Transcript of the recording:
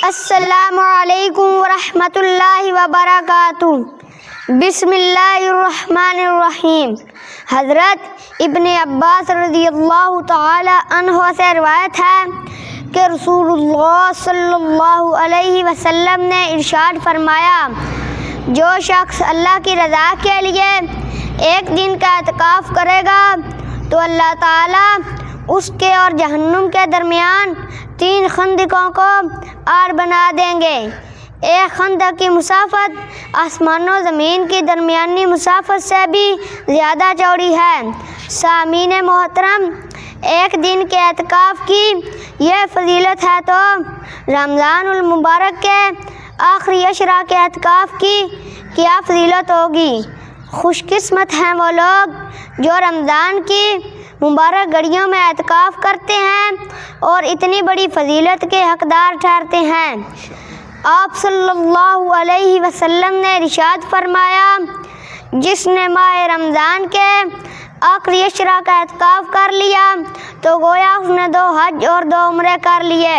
السلام علیکم ورحمۃ اللہ وبرکاتہ۔ بسم اللہ الرحمن الرحیم۔ حضرت ابن عباس رضی اللہ تعالی عنہ سے روایت ہے کہ رسول اللہ صلی اللہ علیہ وسلم نے ارشاد فرمایا، جو شخص اللہ کی رضا کے لیے ایک دن کا اعتکاف کرے گا تو اللہ تعالیٰ اس کے اور جہنم کے درمیان 3 خندقوں کو آڑ بنا دیں گے۔ ایک خندق کی مسافت آسمان و زمین کی درمیانی مسافت سے بھی زیادہ چوڑی ہے۔ سامعین محترم، ایک دن کے اعتکاف کی یہ فضیلت ہے تو رمضان المبارک کے آخری عشرہ کے اعتکاف کی کیا فضیلت ہوگی۔ خوش قسمت ہیں وہ لوگ جو رمضان کی مبارک گھڑیوں میں اعتکاف کرتے ہیں اور اتنی بڑی فضیلت کے حقدار ٹھہرتے ہیں۔ آپ صلی اللہ علیہ وسلم نے ارشاد فرمایا، جس نے ماہ رمضان کے آخری عشرہ کا اعتکاف کر لیا تو گویا اس نے 2 حج اور 2 عمرے کر لیے۔